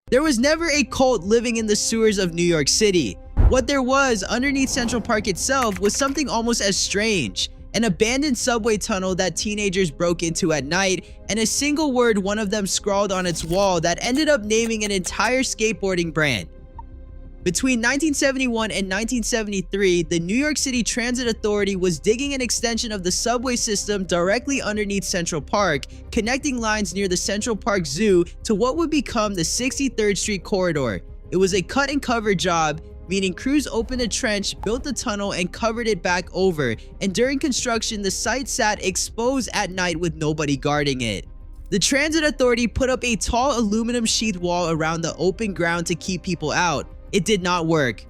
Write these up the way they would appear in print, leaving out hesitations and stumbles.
There was never a cult living in the sewers of New York City. What there was underneath Central Park itself was something almost as strange. An abandoned subway tunnel that teenagers broke into at night, and a single word one of them scrawled on its wall that ended up naming an entire skateboarding brand. Between 1971 and 1973, the New York City Transit Authority was digging an extension of the subway system directly underneath Central Park, connecting lines near the Central Park Zoo to what would become the 63rd Street corridor. It was a cut and cover job, meaning crews opened a trench, built the tunnel, and covered it back over, and during construction, the site sat exposed at night with nobody guarding it. The Transit Authority put up a tall aluminum sheath wall around the open ground to keep people out. It did not work.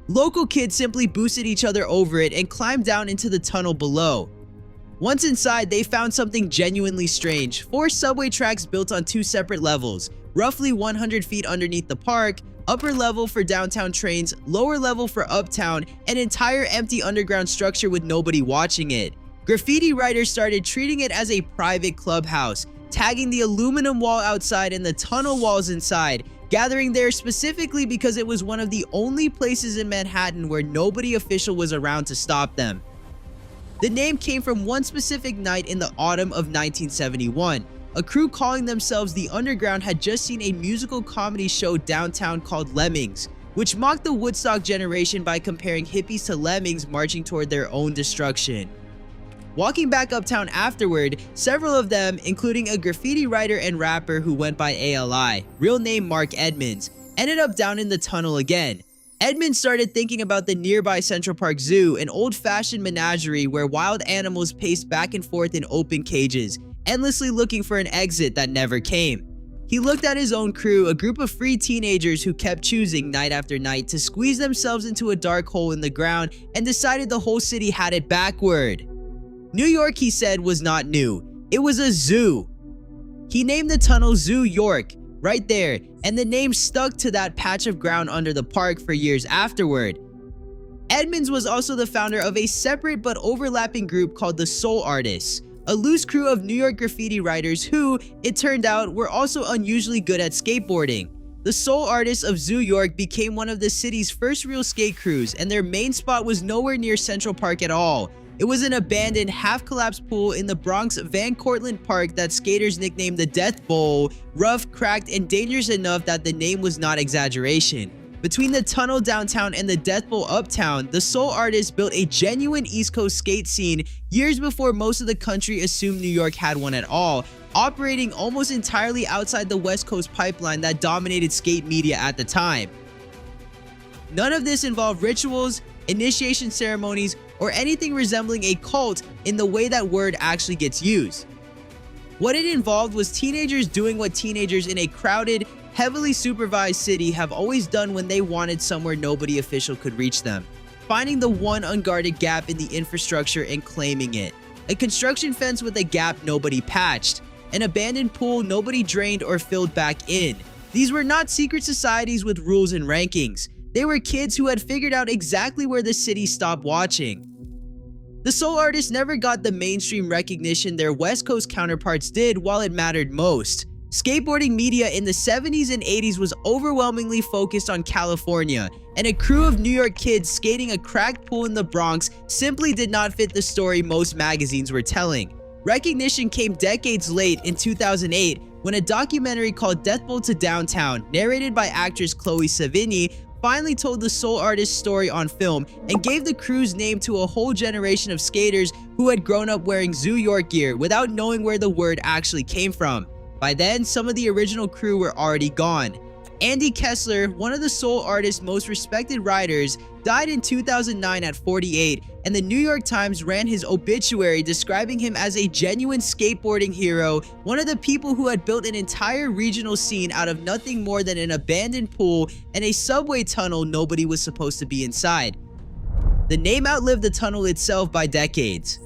Local kids simply boosted each other over it and climbed down into the tunnel below. Once inside, they found something genuinely strange. 4 subway tracks built on 2 separate levels, roughly 100 feet underneath the park, upper level for downtown trains, lower level for uptown, an entire empty underground structure with nobody watching it. Graffiti writers started treating it as a private clubhouse, tagging the aluminum wall outside and the tunnel walls inside, gathering there specifically because it was one of the only places in Manhattan where nobody official was around to stop them. The name came from one specific night in the autumn of 1971. A crew calling themselves the Underground had just seen a musical comedy show downtown called Lemmings, which mocked the Woodstock generation by comparing hippies to lemmings marching toward their own destruction. Walking back uptown afterward, several of them, including a graffiti writer and rapper who went by ALI, real name Marc Edmonds, ended up down in the tunnel again. Edmonds started thinking about the nearby Central Park Zoo, an old-fashioned menagerie where wild animals paced back and forth in open cages, endlessly looking for an exit that never came. He looked at his own crew, a group of free teenagers who kept choosing night after night to squeeze themselves into a dark hole in the ground, and decided the whole city had it backward. New York, he said, was not new. It was a zoo. He named the tunnel Zoo York, right there, and the name stuck to that patch of ground under the park for years afterward. Edmonds was also the founder of a separate but overlapping group called the Soul Artists, a loose crew of New York graffiti writers who, it turned out, were also unusually good at skateboarding. The Soul Artists of Zoo York became one of the city's first real skate crews, and their main spot was nowhere near Central Park at all. It was an abandoned, half-collapsed pool in the Bronx Van Cortlandt Park that skaters nicknamed the Deathbowl, rough, cracked, and dangerous enough that the name was not exaggeration. Between the tunnel downtown and the Deathbowl uptown, the Soul Artists built a genuine East Coast skate scene years before most of the country assumed New York had one at all, operating almost entirely outside the West Coast pipeline that dominated skate media at the time. None of this involved rituals, initiation ceremonies, or anything resembling a cult in the way that word actually gets used. What it involved was teenagers doing what teenagers in a crowded, heavily supervised city have always done when they wanted somewhere nobody official could reach them, finding the one unguarded gap in the infrastructure and claiming it. A construction fence with a gap nobody patched, an abandoned pool nobody drained or filled back in. These were not secret societies with rules and rankings. They were kids who had figured out exactly where the city stopped watching. The Soul Artists never got the mainstream recognition their West Coast counterparts did while it mattered most. Skateboarding media in the 70s and 80s was overwhelmingly focused on California, and a crew of New York kids skating a cracked pool in the Bronx simply did not fit the story most magazines were telling. Recognition came decades late in 2008 when a documentary called Deathbowl to Downtown, narrated by actress Chloe Sevigny, finally told the Soul Artist story on film and gave the crew's name to a whole generation of skaters who had grown up wearing Zoo York gear without knowing where the word actually came from. By then, some of the original crew were already gone. Andy Kessler, one of the Soul Artist's most respected writers, died in 2009 at 48, and the New York Times ran his obituary describing him as a genuine skateboarding hero, one of the people who had built an entire regional scene out of nothing more than an abandoned pool and a subway tunnel nobody was supposed to be inside. The name outlived the tunnel itself by decades.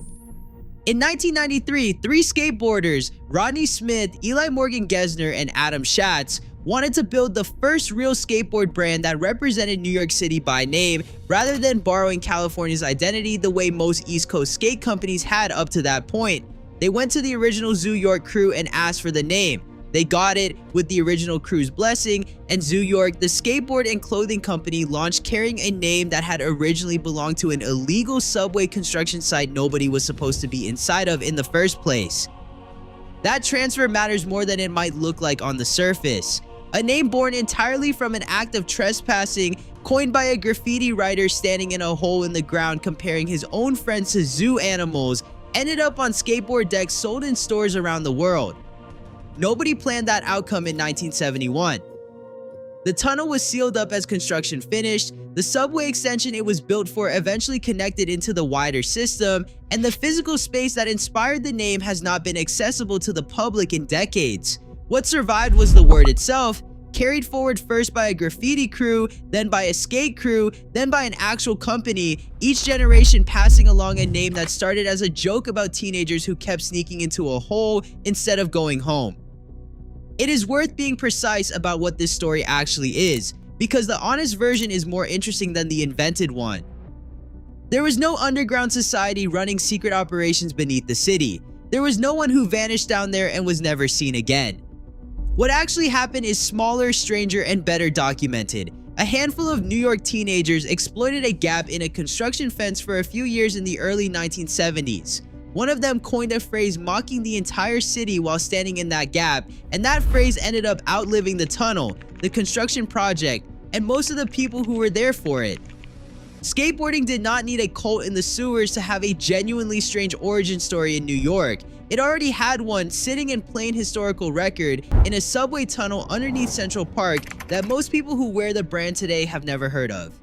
In 1993, 3 skateboarders, Rodney Smith, Eli Morgan Gesner, and Adam Schatz, wanted to build the first real skateboard brand that represented New York City by name, rather than borrowing California's identity the way most East Coast skate companies had up to that point. They went to the original Zoo York crew and asked for the name. They got it with the original crew's blessing, and Zoo York, the skateboard and clothing company, launched carrying a name that had originally belonged to an illegal subway construction site nobody was supposed to be inside of in the first place. That transfer matters more than it might look like on the surface. A name born entirely from an act of trespassing, coined by a graffiti writer standing in a hole in the ground comparing his own friends to zoo animals, ended up on skateboard decks sold in stores around the world. Nobody planned that outcome in 1971. The tunnel was sealed up as construction finished, the subway extension it was built for eventually connected into the wider system, and the physical space that inspired the name has not been accessible to the public in decades. What survived was the word itself, carried forward first by a graffiti crew, then by a skate crew, then by an actual company, each generation passing along a name that started as a joke about teenagers who kept sneaking into a hole instead of going home. It is worth being precise about what this story actually is, because the honest version is more interesting than the invented one. There was no underground society running secret operations beneath the city. There was no one who vanished down there and was never seen again. What actually happened is smaller, stranger, and better documented. A handful of New York teenagers exploited a gap in a construction fence for a few years in the early 1970s. One of them coined a phrase mocking the entire city while standing in that gap, and that phrase ended up outliving the tunnel, the construction project, and most of the people who were there for it. Skateboarding did not need a cult in the sewers to have a genuinely strange origin story in New York. It already had one sitting in plain historical record in a subway tunnel underneath Central Park that most people who wear the brand today have never heard of.